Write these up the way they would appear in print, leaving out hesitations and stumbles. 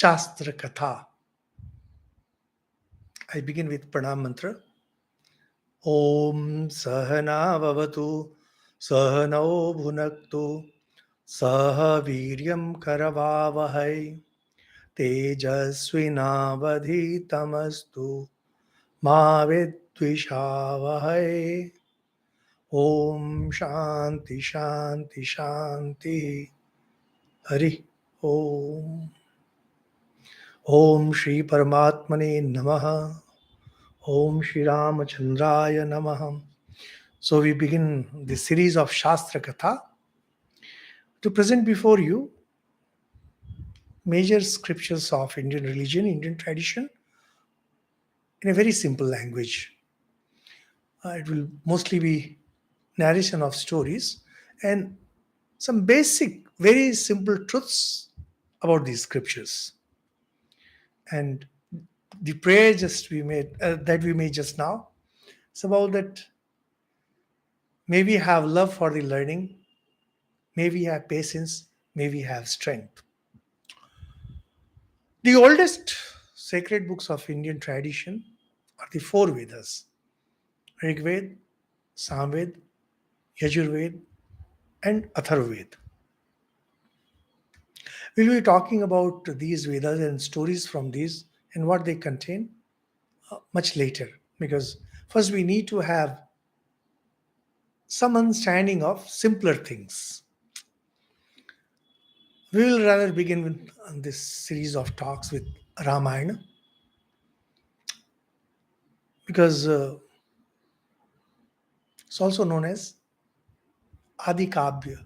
Shastra Katha. I begin with Pranam Mantra. Om Sahana Vavatu Sahanao Bhunaktu Saha Viryam Karavavahai Tejasvinavadhitamastu Ma Vidvishavahai. Om Shanti Shanti Shanti Hari Om. Om Shri Paramatmane Namaha. Om Shri Ramachandraya Namaha. So we begin this series of Shastra Katha to present before you major scriptures of Indian religion, Indian tradition in a very simple language. It will mostly be narration of stories and some basic, very simple truths about these scriptures. And the prayer that we made just now, it's about that may we have love for the learning, may we have patience, may we have strength. The oldest sacred books of Indian tradition are the four Vedas: Rig Veda, Samved, Yajurved, and Atharvaved. We'll be talking about these Vedas and stories from these and what they contain much later, because first we need to have some understanding of simpler things. We will rather begin with this series of talks with Ramayana, because it's also known as Adi Kavya,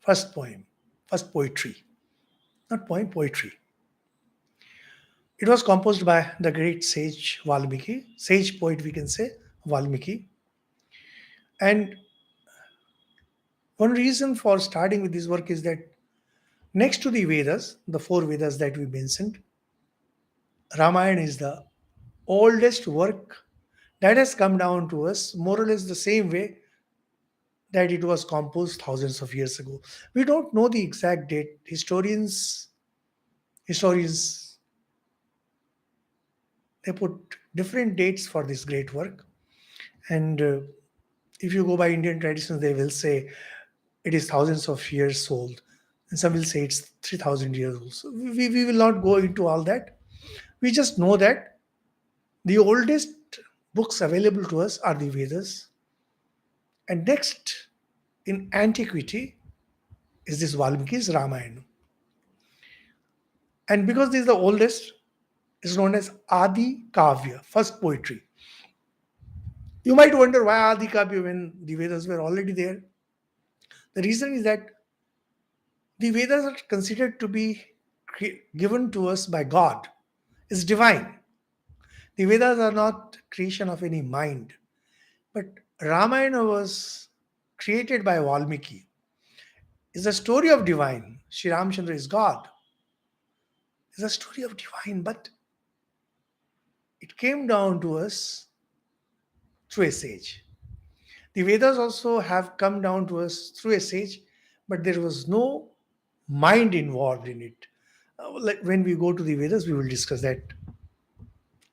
first poem, first poetry, not poem, poetry. It was composed by the great sage Valmiki, sage poet we can say, Valmiki. And one reason for starting with this work is that next to the Vedas, the four Vedas that we mentioned, Ramayana is the oldest work that has come down to us more or less the same way that it was composed thousands of years ago. We don't know the exact date. Historians, they put different dates for this great work. And if you go by Indian traditions, they will say it is thousands of years old. And some will say it's 3,000 years old. So we will not go into all that. We just know that the oldest books available to us are the Vedas. And next in antiquity is this Valmiki's Ramayana. And because this is the oldest, it's known as Adi Kavya, first poetry. You might wonder why Adi Kavya when the Vedas were already there. The reason is that the Vedas are considered to be given to us by God. It's divine. The Vedas are not creation of any mind. But Ramayana was created by Valmiki. It's a story of divine. Sri Ramchandra is God. It's a story of divine, but it came down to us through a sage. The Vedas also have come down to us through a sage, but there was no mind involved in it. Like when we go to the Vedas, we will discuss that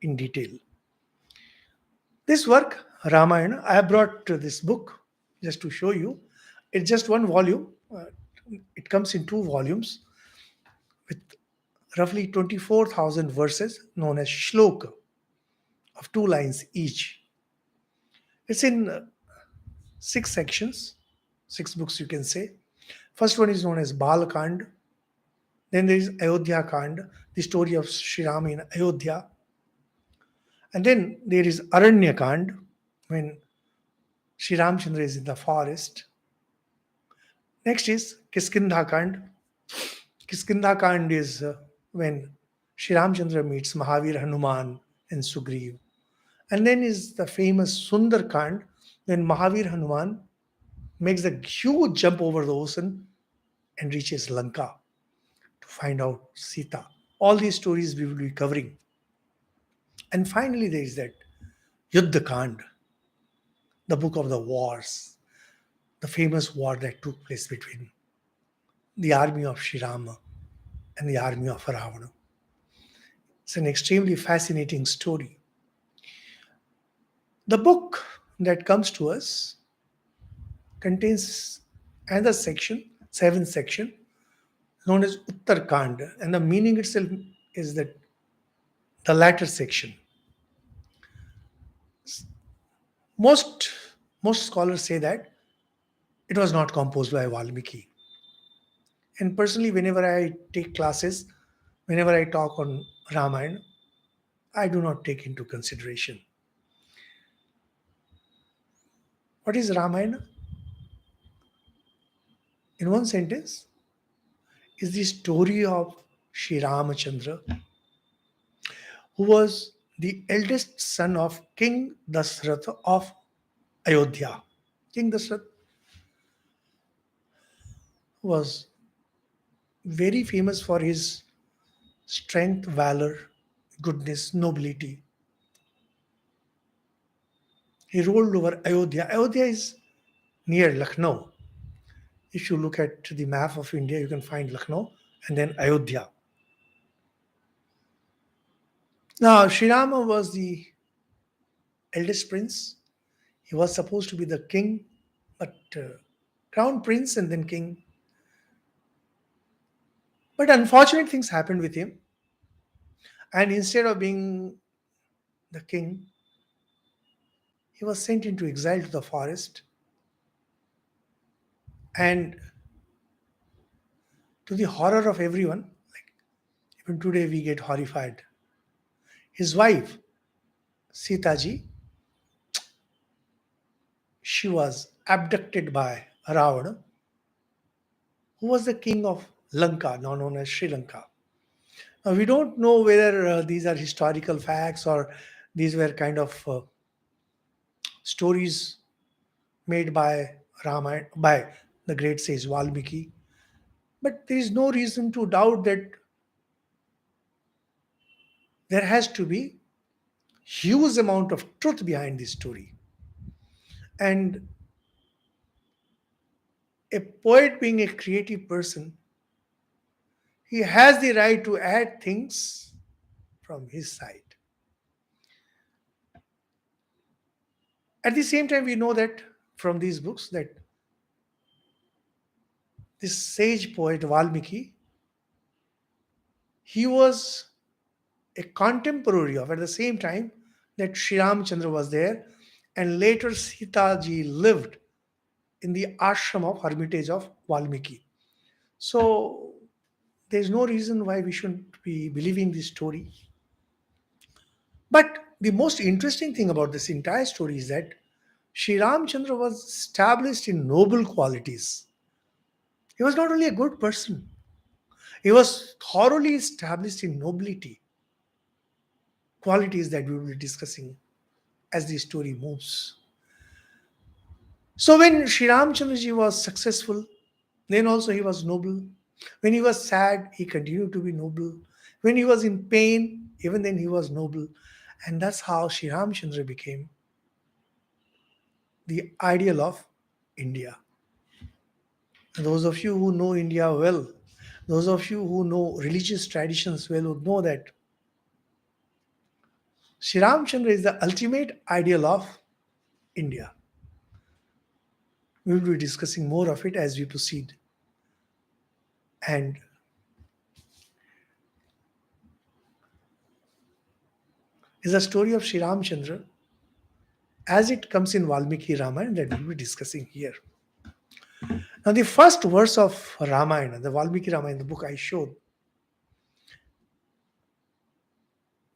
in detail. This work, Ramayana, I have brought this book just to show you. It's just one volume. It comes in two volumes with roughly 24,000 verses known as shloka of 2 lines each. It's in six sections, six books you can say. First one is known as Balakand. Then there is Ayodhya Kand, the story of Sri Rama in Ayodhya. And then there is Aranya Kand, when Sri Ramchandra is in the forest. Next is Kiskindha Kand. Kiskindha Kand is when Sri Ramchandra meets Mahavir, Hanuman, and Sugriv. And then is the famous Sundar Kand, when Mahavir Hanuman makes a huge jump over the ocean and reaches Lanka to find out Sita. All these stories we will be covering. And finally, there is that Yuddha Kand, the book of the wars, the famous war that took place between the army of Sri Rama and the army of Ravana. It's an extremely fascinating story. The book that comes to us contains another section, seventh section, known as Uttarkanda, and the meaning itself is that the latter section. Most most scholars say that it was not composed by Valmiki. And personally, whenever I take classes, whenever I talk on Ramayana, I do not take into consideration. What is Ramayana? In one sentence, is the story of Sri Ramachandra, who was the eldest son of King Dasratha of Ayodhya. King Dasratha was very famous for his strength, valor, goodness, nobility. He ruled over Ayodhya. Ayodhya is near Lucknow. If you look at the map of India, you can find Lucknow and then Ayodhya. Now, Sri Rama was the eldest prince. He was supposed to be the king, but crown prince and then king. But unfortunate things happened with him. And instead of being the king, he was sent into exile to the forest. And to the horror of everyone, like even today we get horrified. His wife, Sita ji, she was abducted by Ravana, who was the king of Lanka, now known as Sri Lanka. Now, we don't know whether these are historical facts or these were kind of stories made by Ramayana, by the great sage Valmiki. But there is no reason to doubt that there has to be huge amount of truth behind this story. And a poet being a creative person, he has the right to add things from his side. At the same time, we know that from these books that this sage poet Valmiki, he was a contemporary of at the same time that Sri Ramchandra was there, and later Sita ji lived in the ashram of hermitage of Valmiki. So there's no reason why we shouldn't be believing this story. But the most interesting thing about this entire story is that Sri Ramchandra was established in noble qualities. He was not only a good person, he was thoroughly established in nobility, qualities that we will be discussing as the story moves. So when Sri Ramchandraji was successful, then also he was noble. When he was sad, he continued to be noble. When he was in pain, even then he was noble. And that's how Sri Ramchandra became the ideal of India. Those of you who know India well, those of you who know religious traditions well would know that Sri Ramchandra is the ultimate ideal of India. We will be discussing more of it as we proceed. And is the story of Sri Ramchandra as it comes in Valmiki Ramayana that we'll be discussing here. Now, the first verse of Ramayana, the Valmiki Ramayana, the book I showed,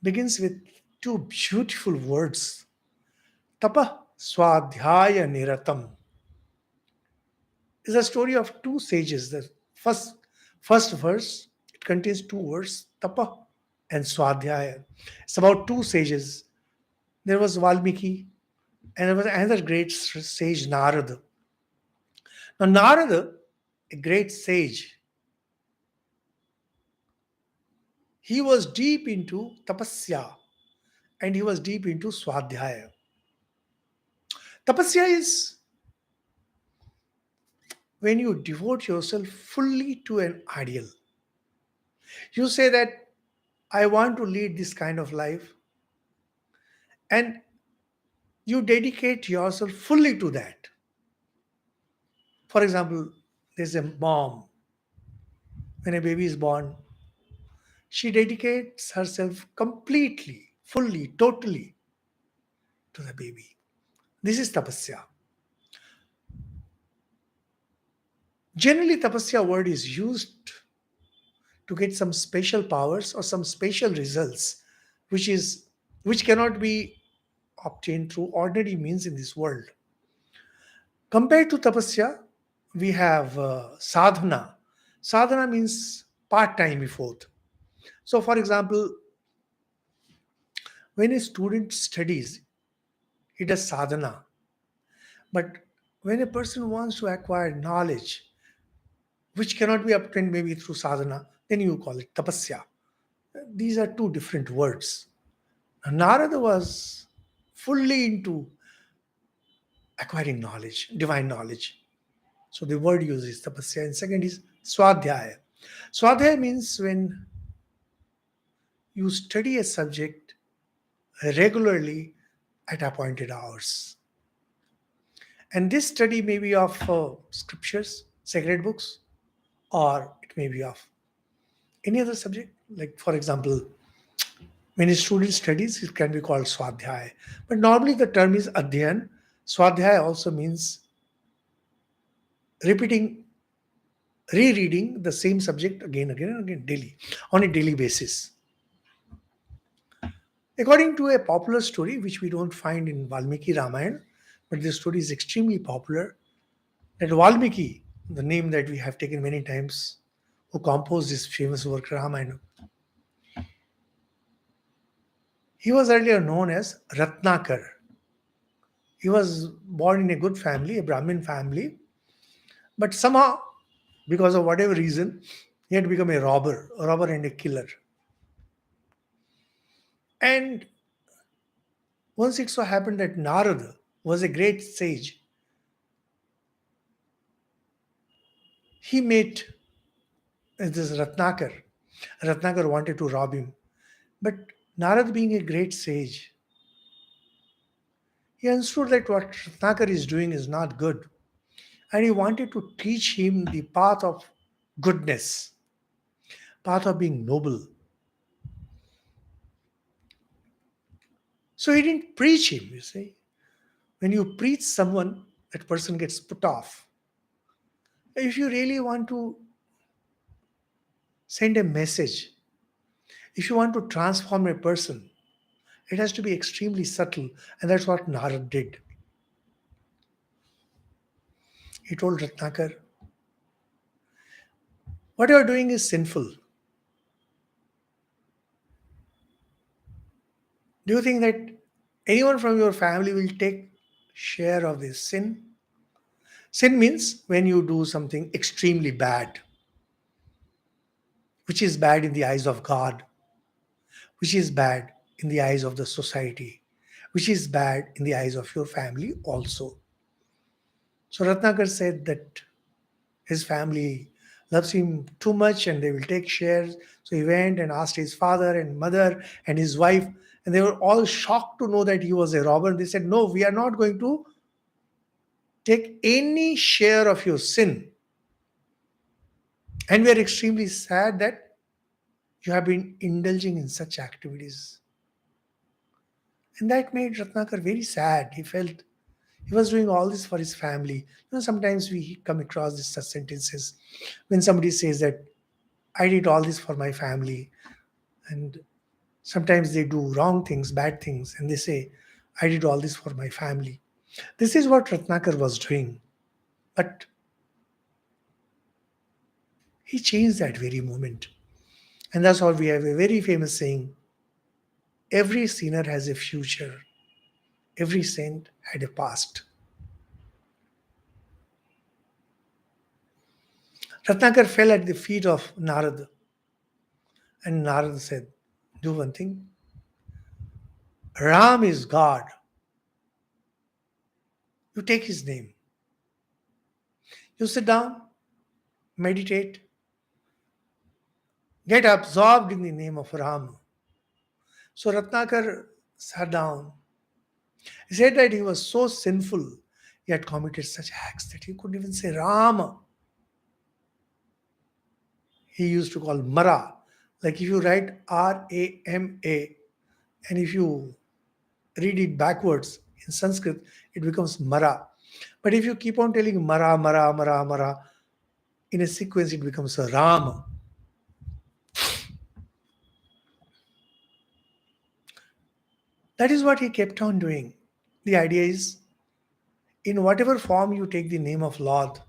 begins with two beautiful words. Tapa Swadhyaya Niratam is a story of two sages. The first verse, it contains two words, Tapa and Swadhyaya. It's about two sages. There was Valmiki and there was another great sage, Narada. Now, Narada, a great sage, he was deep into tapasya and he was deep into swadhyaya. Tapasya is when you devote yourself fully to an ideal. You say that I want to lead this kind of life, and you dedicate yourself fully to that. For example, there's a mom, when a baby is born, she dedicates herself completely, fully, totally to the baby. This is tapasya. Generally, tapasya word is used to get some special powers or some special results, which is which cannot be obtained through ordinary means in this world. Compared to tapasya, we have sadhana. Sadhana means part-time effort. So, for example, when a student studies, he does sadhana. But when a person wants to acquire knowledge, which cannot be obtained maybe through sadhana, then you call it tapasya. These are two different words. Narada was fully into acquiring knowledge, divine knowledge. So the word used is tapasya. And second is swadhyaya. Swadhyaya means when you study a subject regularly at appointed hours. And this study may be of scriptures, sacred books, or it may be of any other subject. Like, for example, when a student studies, it can be called swadhyaya. But normally the term is adhyan. Swadhyaya also means repeating, rereading the same subject again and again daily, on a daily basis. According to a popular story, which we don't find in Valmiki Ramayana, but this story is extremely popular, that Valmiki, the name that we have taken many times, who composed this famous work Ramayana, he was earlier known as Ratnakar. He was born in a good family, a Brahmin family, but somehow, because of whatever reason, he had become a robber and a killer. And once it so happened that Narada was a great sage. He met this Ratnakar. Ratnakar wanted to rob him. But Narad, being a great sage, he understood that what Ratnakar is doing is not good. And he wanted to teach him the path of goodness, path of being noble. So he didn't preach him, you see. When you preach someone, that person gets put off. If you really want to send a message, if you want to transform a person, it has to be extremely subtle. And that's what Narad did. He told Ratnakar, what you are doing is sinful. Do you think that anyone from your family will take share of this sin? Sin means when you do something extremely bad, which is bad in the eyes of God, which is bad in the eyes of the society, which is bad in the eyes of your family also. So Ratnakar said that his family loves him too much and they will take shares. So he went and asked his father and mother and his wife, and they were all shocked to know that he was a robber. They said, no, we are not going to take any share of your sin. And we are extremely sad that you have been indulging in such activities. And that made Ratnakar very sad. He felt he was doing all this for his family. Sometimes we come across these such sentences when somebody says that I did all this for my family. And sometimes they do wrong things, bad things, and they say, I did all this for my family. This is what Ratnakar was doing. But he changed that very moment. And that's why we have a very famous saying, every sinner has a future, every saint had a past. Ratnakar fell at the feet of Narada, and Narada said, do one thing. Ram is God. You take his name. You sit down, meditate, get absorbed in the name of Ram. So Ratnakar sat down. He said that he was so sinful, he had committed such acts that he couldn't even say Rama. He used to call Mara. Like if you write Rama and if you read it backwards in Sanskrit, it becomes Mara. But if you keep on telling Mara, Mara, Mara, Mara, in a sequence it becomes a Ram. That is what he kept on doing. The idea is, in whatever form you take the name of Lord,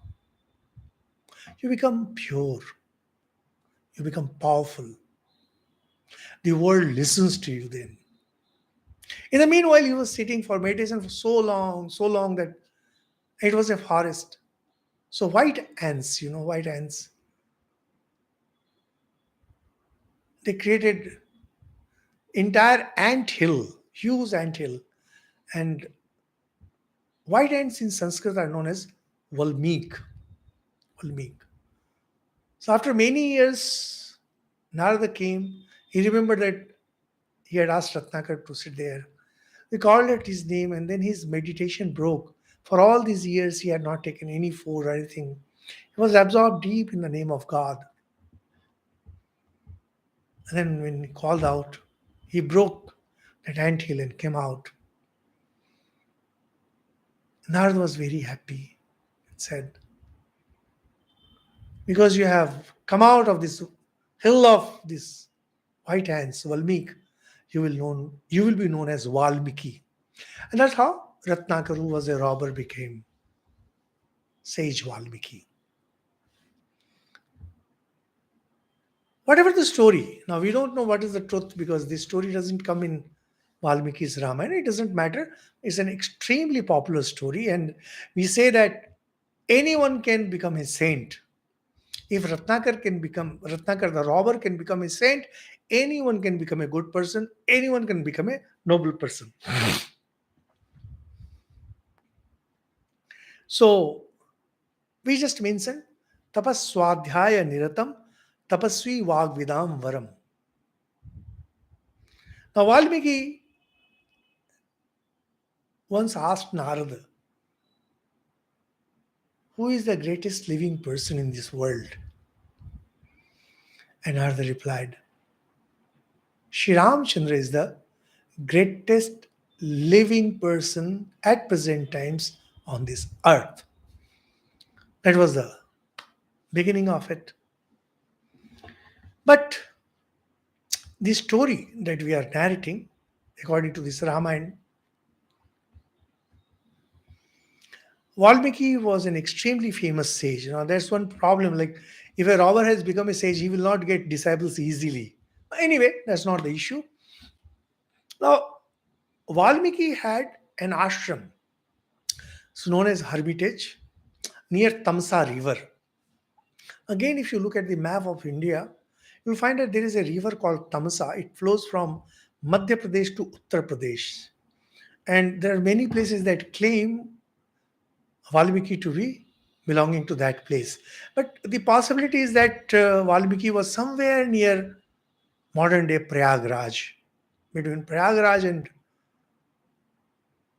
you become pure, you become powerful. The world listens to you then. In the meanwhile, he was sitting for meditation for so long that it was a forest. So white ants, white ants, they created entire ant hill, huge ant hill. And white ants in Sanskrit are known as Valmik. Valmik. So after many years, Narada came. He remembered that he had asked Ratnakar to sit there. He called out his name, and then his meditation broke. For all these years, he had not taken any food or anything. He was absorbed deep in the name of God. And then when he called out, he broke that anthill and came out. Narada was very happy and said, because you have come out of this hill of this white ants, Valmiki, you will be known as Valmiki. And that's how Ratnakar, who was a robber, became sage Valmiki. Whatever the story, now we don't know what is the truth because this story doesn't come in Valmiki's Ramayana. It doesn't matter. It's an extremely popular story, and we say that anyone can become a saint. If Ratnakar the robber can become a saint, anyone can become a good person, anyone can become a noble person. So we just mentioned tapaswadhyaya niratam tapasvi vagvidam varam. Now Valmiki once asked Narada, who is the greatest living person in this world? And Narada replied, Shri Ramchandra is the greatest living person at present times on this earth. That was the beginning of it. But the story that we are narrating, according to this Ramayana, Valmiki was an extremely famous sage. There's one problem. Like, if a robber has become a sage, he will not get disciples easily. Anyway, that's not the issue. Now, Valmiki had an ashram. It's known as Hermitage near Tamsa River. Again, if you look at the map of India, you'll find that there is a river called Tamsa. It flows from Madhya Pradesh to Uttar Pradesh. And there are many places that claim Valmiki to be belonging to that place. But the possibility is that Valmiki was somewhere near modern day Prayagraj, between Prayagraj and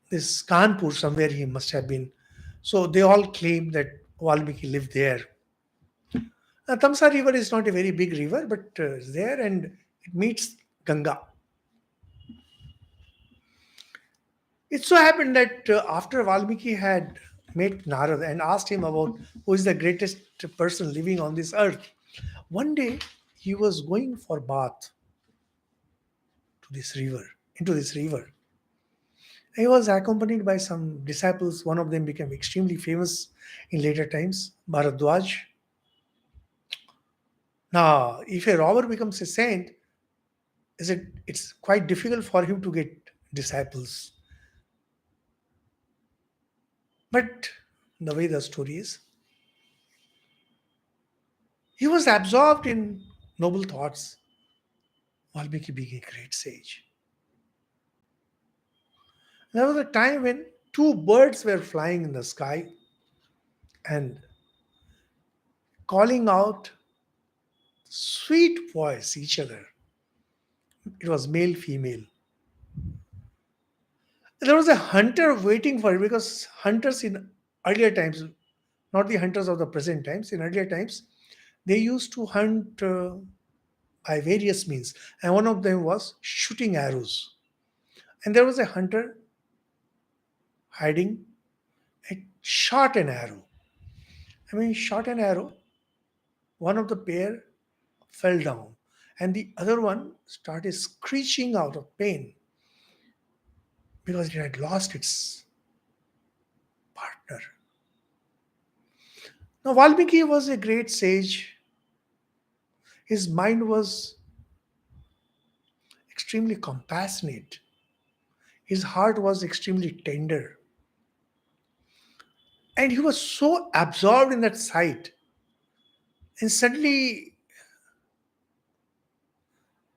this Kanpur, somewhere he must have been. So they all claim that Valmiki lived there. Tamsa river is not a very big river, but it's there and it meets Ganga. It so happened that after Valmiki had met Narada and asked him about who is the greatest person living on this earth, one day he was going for bath to this river, into this river. He was accompanied by some disciples. One of them became extremely famous in later times, Bharadwaj. Now, if a robber becomes a saint, it's quite difficult for him to get disciples. But the way the story is, he was absorbed in noble thoughts. Valmiki being a great sage. There was a time when two birds were flying in the sky and calling out Sweet voice, each other. It was male, female. There was a hunter waiting for it because hunters in earlier times, not the hunters of the present times, in earlier times, they used to hunt by various means. And one of them was shooting arrows. And there was a hunter hiding and shot an arrow. I mean, shot an arrow, one of the pair fell down, and the other one started screeching out of pain because it had lost its partner. Now, Valmiki was a great sage. His mind was extremely compassionate, his heart was extremely tender, and he was so absorbed in that sight. And suddenly,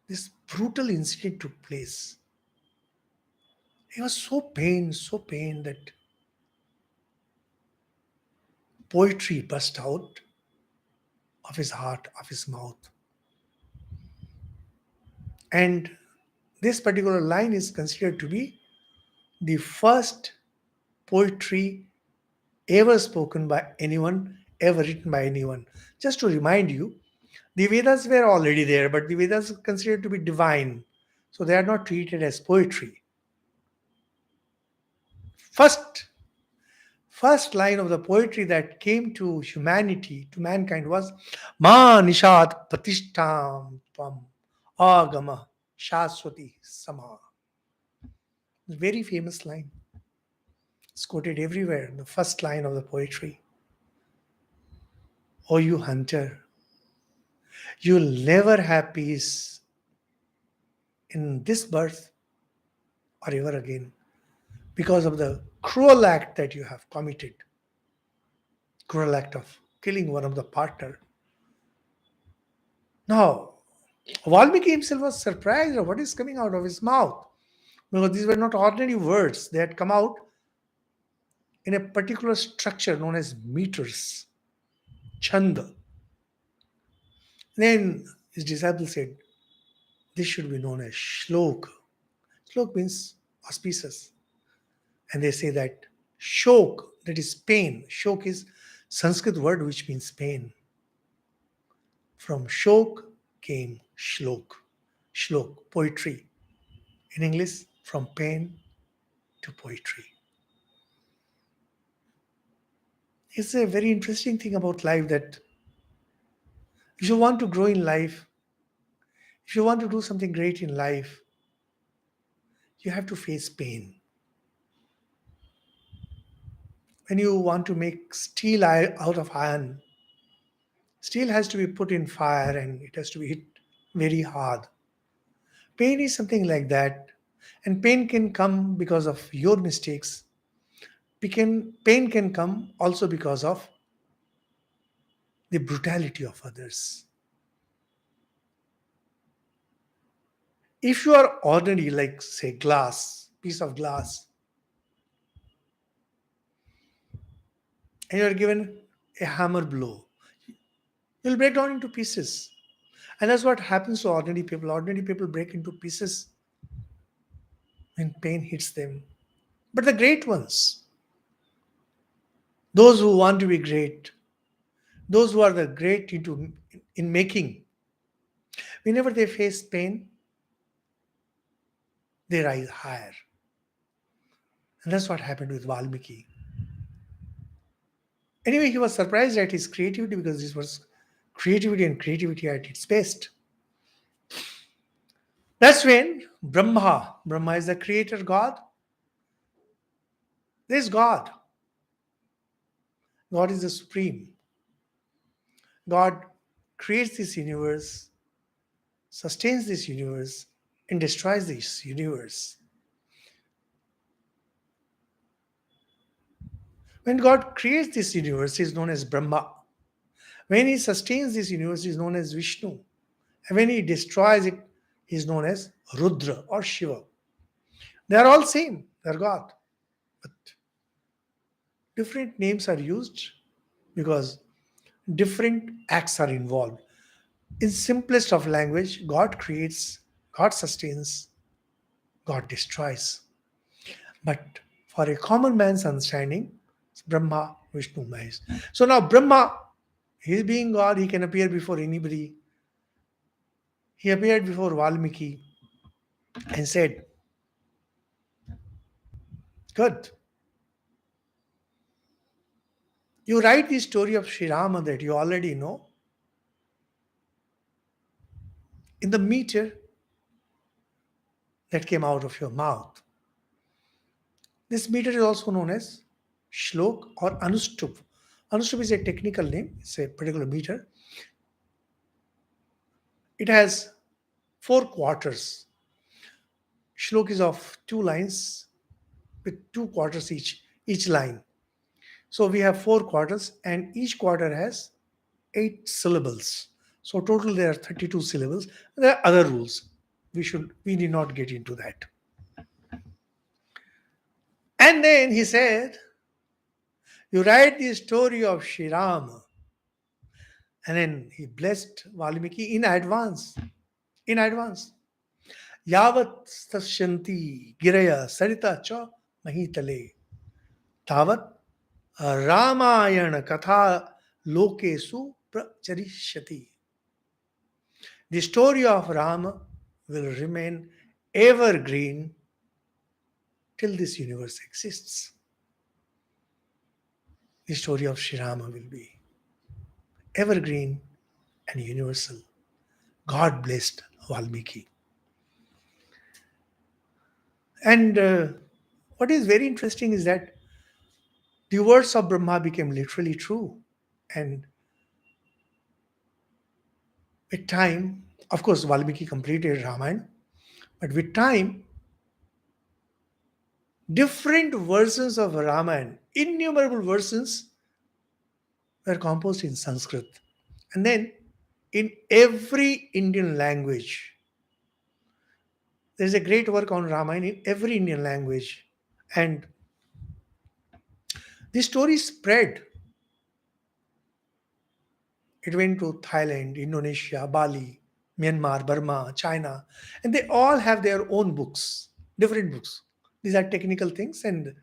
this brutal incident took place. He was so pained that poetry burst out of his heart, of his mouth. And this particular line is considered to be the first poetry ever spoken by anyone, ever written by anyone. Just to remind you, the Vedas were already there, but the Vedas are considered to be divine. So they are not treated as poetry. First, first line of the poetry that came to humanity, to mankind, was Ma Nishat Pratishtam Tvam Agama Shaswati Sama. Very famous line. It's quoted everywhere. The first line of the poetry. O you hunter, you'll never have peace in this birth or ever again because of the cruel act that you have committed. Cruel act of killing one of the partner. Now, Valmiki himself was surprised at what is coming out of his mouth. Because these were not ordinary words. They had come out in a particular structure known as meters, chanda. Then his disciples said, this should be known as shlok. Shlok means auspicious. And they say that shok, that is pain. Shok is Sanskrit word which means pain. From shok came shlok. Shlok, poetry. In English, from pain to poetry. It's a very interesting thing about life that if you want to grow in life, if you want to do something great in life, you have to face pain. When you want to make steel out of iron, steel has to be put in fire and it has to be hit very hard. Pain is something like that. And pain can come because of your mistakes. Pain can come also because of the brutality of others. If you are ordinary, like say glass, piece of glass, and you are given a hammer blow, you'll break down into pieces. And that's what happens to ordinary people. Ordinary people break into pieces when pain hits them. But the great ones, those who want to be great, those who are the great in making, whenever they face pain, they rise higher. And that's what happened with Valmiki. Anyway, he was surprised at his creativity because this was creativity and creativity at its best. That's when Brahma is the creator God. There's God. God is the supreme. God creates this universe, sustains this universe, and destroys this universe. When God creates this universe, he is known as Brahma. When he sustains this universe, he is known as Vishnu. And when he destroys it, he is known as Rudra or Shiva. They are all same. They are God. But different names are used because different acts are involved. In simplest of language, God creates, God sustains, God destroys. But for a common man's understanding, it's Brahma, Vishnu, Mahesh. So now Brahma, he being God, he can appear before anybody. He appeared before Valmiki and said, "Good, you write the story of Sri Rama that you already know in the meter that came out of your mouth. This meter is also known as Shlok or Anustup. Anustup is a technical name, it's a particular meter. It has four quarters. Shlok is of two lines with two quarters each line. So we have four quarters, and each quarter has eight syllables. So total there are 32 syllables. There are other rules. We need not get into that. And then he said, you write the story of Sri Rama. And then he blessed Valmiki in advance. In advance. Yavat stasyanti giraya sarita cha mahitale. Tavat Ramayana Katha Lokesu Pracharishyati. The story of Rama will remain evergreen till this universe exists. The story of Sri Rama will be evergreen and universal. God blessed Valmiki. And what is very interesting is that the words of Brahma became literally true. And with time, of course, Valmiki completed Ramayana, but with time, different versions of Ramayana, innumerable versions, were composed in Sanskrit. And then in every Indian language, there's a great work on Ramayana in every Indian language. And the story spread. It went to Thailand, Indonesia, Bali, Myanmar, Burma, China, and they all have their own books, different books. These are technical things, and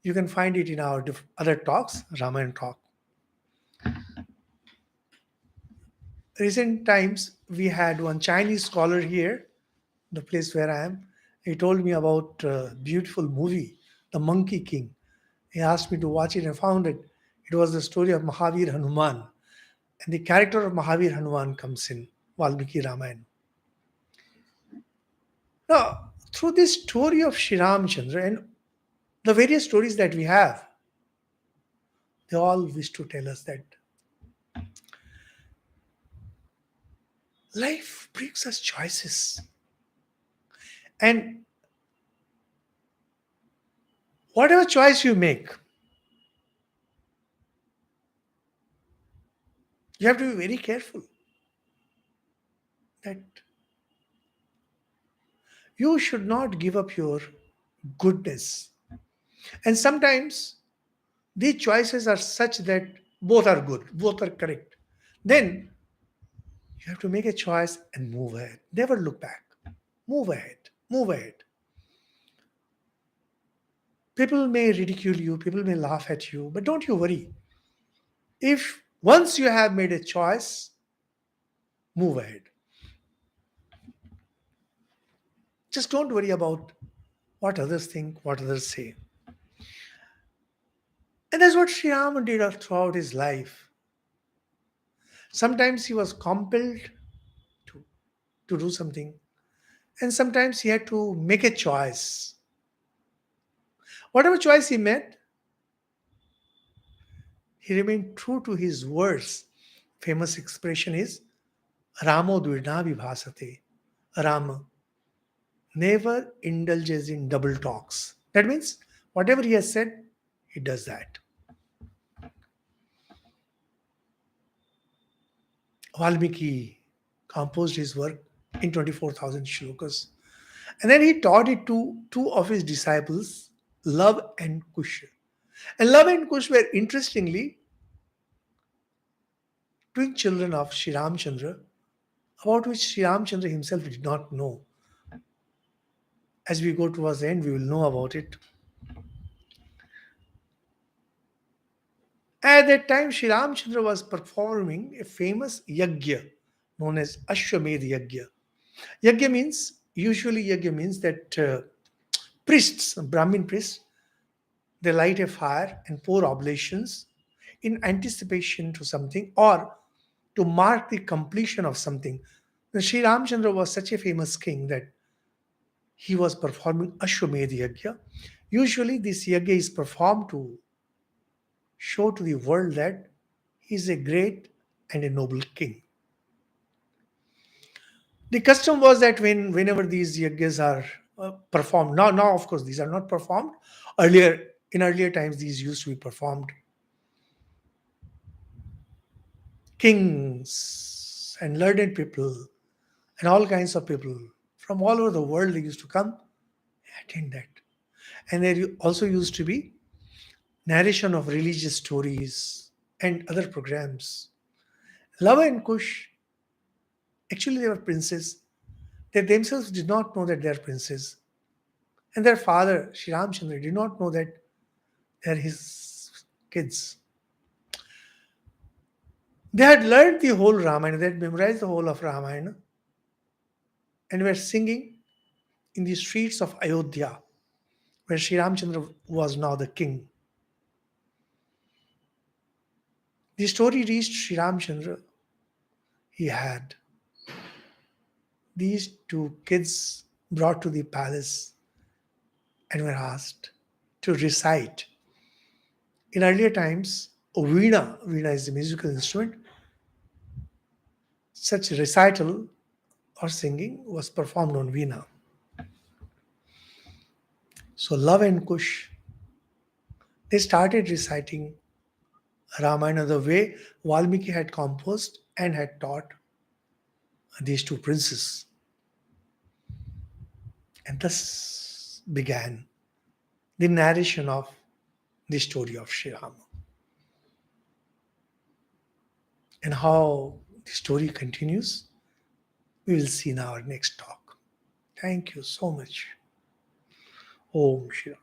you can find it in our other talks, Ramayana talk. Recent times, we had one Chinese scholar here, the place where I am. He told me about a beautiful movie, The Monkey King. He asked me to watch it and found it. It was the story of Mahavir Hanuman. And the character of Mahavir Hanuman comes in Valmiki Ramayana. Now, through this story of Sri Ramchandra and the various stories that we have, they all wish to tell us that life brings us choices. And whatever choice you make, you have to be very careful that you should not give up your goodness. And sometimes these choices are such that both are good, both are correct. Then you have to make a choice and move ahead. Never look back. Move ahead. Move ahead. People may ridicule you, people may laugh at you, but don't you worry. If once you have made a choice, move ahead. Just don't worry about what others think, what others say. And that's what Sri Rama did throughout his life. Sometimes he was compelled to, to do something, and sometimes he had to make a choice. Whatever choice he made, he remained true to his words. Famous expression is Ramo Dvirna Vibhasate. Rama never indulges in double talks. That means whatever he has said, he does that. Valmiki composed his work in 24,000 shlokas. And then he taught it to two of his disciples, Love and Kush. And Love and Kush were interestingly twin children of Sri Ramchandra, about which Sri Ramchandra himself did not know. As we go towards the end, we will know about it. At that time, Sri Ramchandra was performing a famous yajna known as Ashwamedh Yajna. Yajna means that priests, Brahmin priests, they light a fire and pour oblations in anticipation to something or to mark the completion of something. Now, Sri Ramchandra was such a famous king that he was performing Ashwamedh Yajna. Usually, this yajna is performed to show to the world that he is a great and a noble king. The custom was that whenever these yajnas are performed, now of course these are not performed. In earlier times, these used to be performed. Kings and learned people and all kinds of people from all over the world, they used to come attend that. And there also used to be narration of religious stories and other programs. Lava and Kush, actually they were princes. They themselves did not know that they are princes. And their father, Sri Ramchandra, did not know that they are his kids. They had learned the whole Ramayana, they had memorized the whole of Ramayana, and were singing in the streets of Ayodhya, where Sri Ramchandra was now the king. The story reached Sri Ramchandra. He had these two kids brought to the palace and were asked to recite. In earlier times, veena is a musical instrument, such recital or singing was performed on veena. So Love and Kush, they started reciting Ramayana the way Valmiki had composed and had taught these two princes. And thus began the narration of the story of Sri Rama. And how the story continues, we will see in our next talk. Thank you so much. Om Shri Ram.